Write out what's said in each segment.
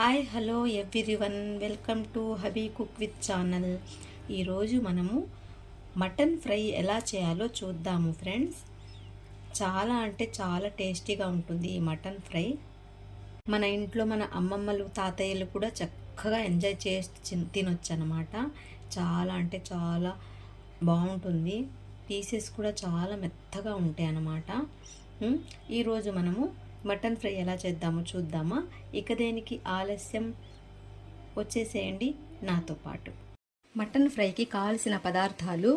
Hi hello everyone, welcome to hubby cook with channel. ఈరోజు మనము mutton fry ఎలా చేయాలో చూద్దాము ఫ్రెండ్స్. చాలా అంటే చాలా టేస్టీగా ఉంటుంది ఈ మటన్ ఫ్రై. మన ఇంట్లో మన అమ్మమ్మలు తాతయ్యలు కూడా చక్కగా ఎంజాయ్ చేసి తినొచ్చు అన్నమాట. చాలా అంటే చాలా బాగుంటుంది. పీసెస్ కూడా చాలా మెత్తగా ఉంటాయి అన్నమాట. ఈరోజు మనము మటన్ ఫ్రై ఎలా చేద్దామో చూద్దామా? ఇక దేనికి ఆలస్యం, వచ్చేసేయండి నాతో పాటు. మటన్ ఫ్రైకి కావలసిన పదార్థాలు: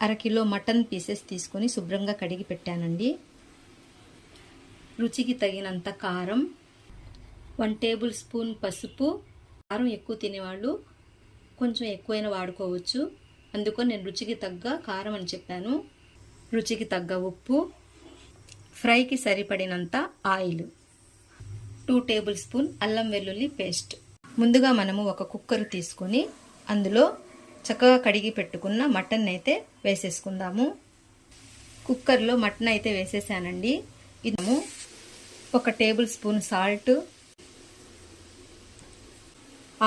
అరకిలో మటన్ పీసెస్ తీసుకొని శుభ్రంగా కడిగి పెట్టానండి. రుచికి తగినంత కారం, 1 టేబుల్ స్పూన్ పసుపు. కారం ఎక్కువ తినేవాళ్ళు కొంచెం ఎక్కువైనా వాడుకోవచ్చు, అందుకని నేను రుచికి తగ్గ కారం అని చెప్పాను. రుచికి తగ్గ ఉప్పు, ఫ్రైకి సరిపడినంత ఆయిల్, 2 టేబుల్ స్పూన్ అల్లం వెల్లుల్లి పేస్ట్. ముందుగా మనము ఒక కుక్కర్ తీసుకొని అందులో చక్కగా కడిగి పెట్టుకున్న మటన్ అయితే వేసేసుకుందాము. కుక్కర్లో మటన్ అయితే వేసేసానండి. ఇది 1 table spoon salt,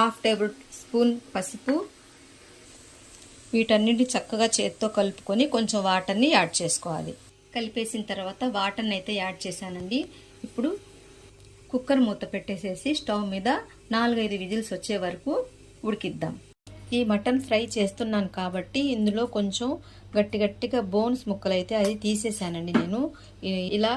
1/2 table spoon పసుపు. వీటన్నిటిని చక్కగా చేత్తో కలుపుకొని కొంచెం వాటర్ని యాడ్ చేసుకోవాలి. కలిపేసిన తర్వాత వాటర్ని అయితే యాడ్ చేశానండి. ఇప్పుడు కుక్కర్ మూత పెట్టేసేసి స్టవ్ మీద 4-5 విజిల్స్ వచ్చే వరకు ఉడికిద్దాం. ఈ మటన్ ఫ్రై చేస్తున్నాను కాబట్టి ఇందులో కొంచెం గట్టిగా బోన్స్ ముక్కలు అయితే అది తీసేసానండి. నేను ఇలా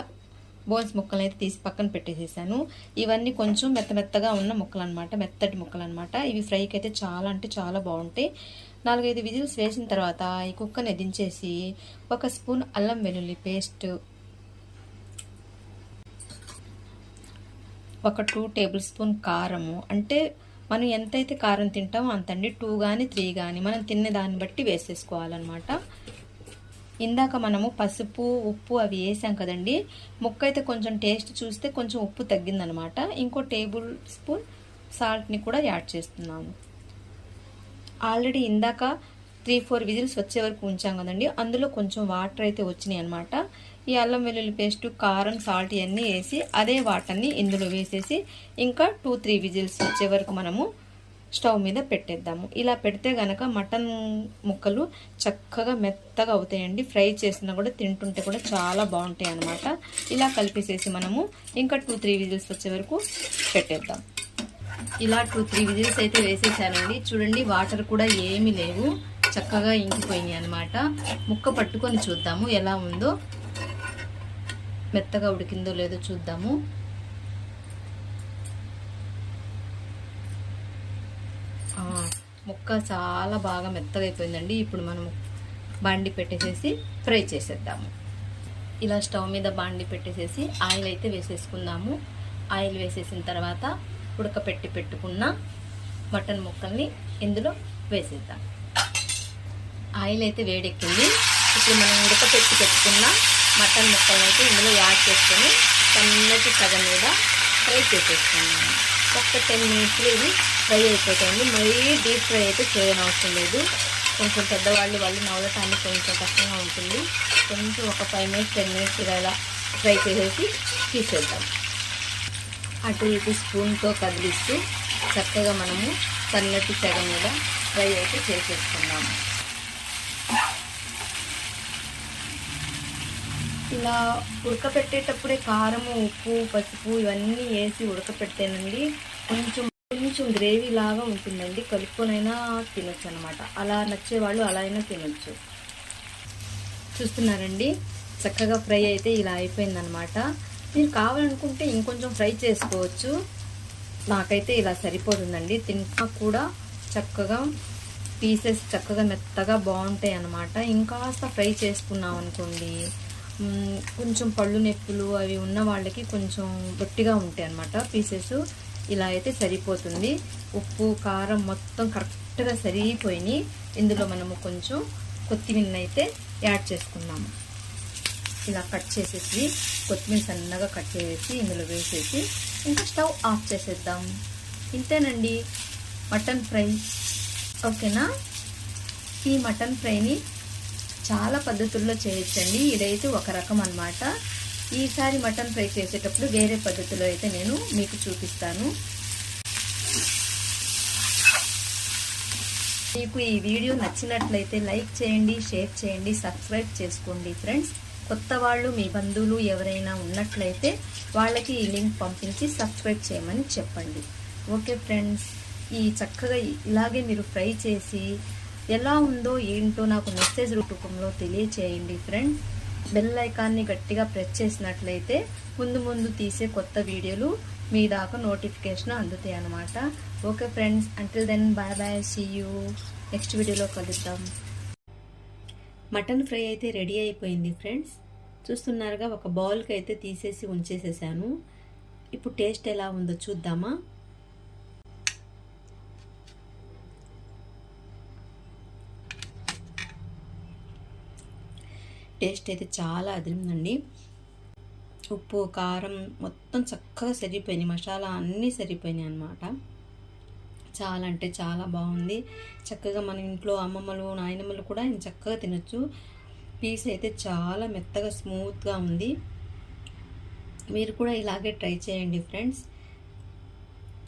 బోన్స్ ముక్కలు అయితే తీసి పక్కన పెట్టేసేసాను. ఇవన్నీ కొంచెం మెత్తగా ఉన్న ముక్కలు అనమాట, మెత్తటి ముక్కలు అనమాట. ఇవి ఫ్రైకి అయితే చాలా అంటే చాలా బాగుంటాయి. 4-5 విజిల్స్ వేసిన తర్వాత ఈ కుక్కర్ని దించేసి 1 స్పూన్ అల్లం వెల్లుల్లి పేస్ట్, 2 టేబుల్ స్పూన్ కారము. అంటే మనం ఎంతైతే కారం తింటామో అంతండి, 2 కానీ 3 కానీ మనం తినే దాన్ని బట్టి వేసేసుకోవాలన్నమాట. ఇందాక మనము పసుపు ఉప్పు అవి వేసాం కదండి. ముక్క అయితే కొంచెం టేస్ట్ చూస్తే కొంచెం ఉప్పు తగ్గిందనమాట. ఇంకో టేబుల్ స్పూన్ సాల్ట్ని కూడా యాడ్ చేస్తున్నాను. ఆల్రెడీ ఇందాక 3-4 విజిల్స్ వచ్చే వరకు ఉంచాం కదండి, అందులో కొంచెం వాటర్ అయితే వచ్చినాయి అనమాట. ఈ అల్లం వెల్లుల్లి పేస్ట్, కారం, సాల్ట్ ఇవన్నీ వేసి అదే వాటర్ని ఇందులో వేసేసి ఇంకా 2-3 విజిల్స్ వచ్చే వరకు మనము స్టవ్ మీద పెట్టేద్దాము. ఇలా పెడితే గనక మటన్ ముక్కలు చక్కగా మెత్తగా అవుతాయండి. ఫ్రై చేసినా కూడా తింటుంటే కూడా చాలా బాగుంటాయి అన్నమాట. ఇలా కలిపేసేసి మనము ఇంకా 2-3 విజిల్స్ వచ్చే వరకు పెట్టేద్దాం. ఇలా 2-3 విజిల్స్ అయితే వేసేసానండి. చూడండి, వాటర్ కూడా ఏమీ లేవు, చక్కగా ఇంకిపోయినాయి అనమాట. ముక్క పట్టుకొని చూద్దాము ఎలా ఉందో, మెత్తగా ఉడికిందో లేదో చూద్దాము. ముక్క చాలా బాగా మెత్తగా అయిపోయిందండి. ఇప్పుడు మనం బాండి పెట్టేసేసి ఫ్రై చేసేద్దాము. ఇలా స్టవ్ మీద బాండి పెట్టేసేసి ఆయిల్ అయితే వేసేసుకుందాము. ఆయిల్ వేసేసిన తర్వాత ఉడకపెట్టి పెట్టుకున్న మటన్ ముక్కల్ని ఇందులో వేసేద్దాం. ఆయిల్ అయితే వేడెక్కింది. ఇప్పుడు మనం ఉడకపెట్టి పెట్టుకున్న మటన్ ముక్కల్ని అయితే ఇందులో యాడ్ చేసుకొని సన్నటి సగం మీద ఫ్రై చేసేసుకున్నాము. ఒక 10 మినిట్స్లో ఇది ఫ్రై అయిపోతుంది. మరీ డీప్ ఫ్రై అయితే చేయని అవసరం లేదు. కొంచెం పెద్దవాళ్ళు నవ్వటానికి కొంచెం కష్టంగా ఉంటుంది. కొంచెం ఒక 5 మినిట్స్ 10 మినిట్స్ ఇలా ఫ్రై చేసేసి తీసేద్దాం. అటు ఇటు స్పూన్తో కదిలిస్తూ చక్కగా మనము సన్నటి సెగ మీద ఫ్రై అయితే చేసేసుకున్నాము. ఇలా ఉడకపెట్టేటప్పుడే కారము, ఉప్పు, పసుపు ఇవన్నీ వేసి ఉడకపెట్టేనండి కొంచెం గ్రేవీ లాగా ఉంటుందండి. కలుపుకొనైనా తినొచ్చు అనమాట. అలా నచ్చేవాళ్ళు అలా అయినా తినొచ్చు. చూస్తున్నారండి, చక్కగా ఫ్రై అయితే ఇలా అయిపోయిందనమాట. మీరు కావాలనుకుంటే ఇంకొంచెం ఫ్రై చేసుకోవచ్చు. నాకైతే ఇలా సరిపోతుందండి. తిన్నా కూడా చక్కగా పీసెస్ చక్కగా మెత్తగా బాగుంటాయి అన్నమాట. ఇంకాస్త ఫ్రై చేసుకున్నాం అనుకోండి, కొంచెం పళ్ళు నొప్పులు అవి ఉన్న వాళ్ళకి కొంచెం గట్టిగా ఉంటాయి అన్నమాట పీసెస్. ఇలా అయితే సరిపోతుంది. ఉప్పు కారం మొత్తం కరెక్ట్గా సరిపోయి ఇందులో మనము కొంచెం కొత్తిమీర అయితే యాడ్ చేసుకున్నాము. ఇలా కట్ చేసేసి కొత్తిమీర సన్నగా కట్ చేసేసి ఇందులో వేసేసి ఇంకా స్టవ్ ఆఫ్ చేసేద్దాం. ఇంతేనండి మటన్ ఫ్రై. ఓకేనా? ఈ మటన్ ఫ్రైని చాలా పద్ధతుల్లో చేయొచ్చండి. ఇదైతే ఒక రకం అన్నమాట. ఈసారి మటన్ ఫ్రై చేసేటప్పుడు వేరే పద్ధతిలో అయితే నేను మీకు చూపిస్తాను. మీకు ఈ వీడియో నచ్చినట్లయితే లైక్ చేయండి, షేర్ చేయండి, సబ్స్క్రైబ్ చేసుకోండి ఫ్రెండ్స్. కొత్త వాళ్ళు మీ బంధువులు ఎవరైనా ఉన్నట్లయితే వాళ్ళకి ఈ లింక్ పంపించి సబ్స్క్రైబ్ చేయమని చెప్పండి. ఓకే ఫ్రెండ్స్, ఈ చక్కగా ఇలాగే మీరు ఫ్రై చేసి ఎలా ఉందో ఏంటో నాకు మెసేజ్ రూపంలో తెలియచేయండి ఫ్రెండ్స్. బెల్ ఐకాన్ని గట్టిగా ప్రెస్ చేసినట్లయితే ముందు తీసే కొత్త వీడియోలు మీ దాకా నోటిఫికేషన్ అందుతాయి అన్నమాట. Okay friends, until then bye bye, see you next వీడియోలో కలుద్దాం. మటన్ ఫ్రై అయితే రెడీ అయిపోయింది ఫ్రెండ్స్. చూస్తున్నారుగా, ఒక బౌల్కి అయితే తీసేసి ఉంచేసేసాను. ఇప్పుడు టేస్ట్ ఎలా ఉందో చూద్దామా. టేస్ట్ అయితే చాలా అదిరిందండి. ఉప్పు కారం మొత్తం చక్కగా సరిపోయినాయి, మసాలా అన్నీ సరిపోయినాయి అన్నమాట. చాలా అంటే చాలా బాగుంది. చక్కగా మన ఇంట్లో అమ్మమ్మలు నాయనమ్మలు కూడా చక్కగా తినొచ్చు. పీస్ అయితే చాలా మెత్తగా స్మూత్గా ఉంది. మీరు కూడా ఇలాగే ట్రై చేయండి ఫ్రెండ్స్.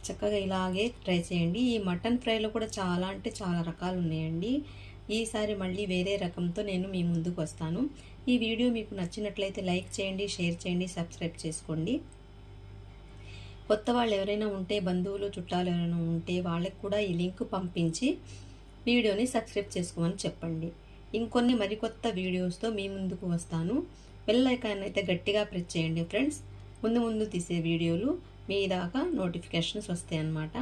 చక్కగా ఇలాగే ట్రై చేయండి. ఈ మటన్ ఫ్రైలో కూడా చాలా అంటే చాలా రకాలు ఉన్నాయండి. ఈసారి మళ్ళీ వేరే రకంతో నేను మీ ముందుకు వస్తాను. ఈ వీడియో మీకు నచ్చినట్లయితే లైక్ చేయండి, షేర్ చేయండి, సబ్స్క్రైబ్ చేసుకోండి. కొత్త వాళ్ళు ఎవరైనా ఉంటే, బంధువులు చుట్టాలు ఎవరైనా ఉంటే వాళ్ళకి కూడా ఈ లింక్ పంపించి వీడియోని సబ్స్క్రైబ్ చేసుకోమని చెప్పండి. ఇంకొన్ని మరికొత్త వీడియోస్తో మీ ముందుకు వస్తాను. బెల్ ఐకాన్ అయితే గట్టిగా ప్రెస్ చేయండి ఫ్రెండ్స్. ముందు తీసే వీడియోలు మీ దాకా నోటిఫికేషన్స్ వస్తాయి అన్నమాట.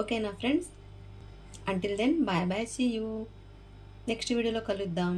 ఓకేనా friends, until then bye bye, see you next వీడియోలో కలుద్దాం.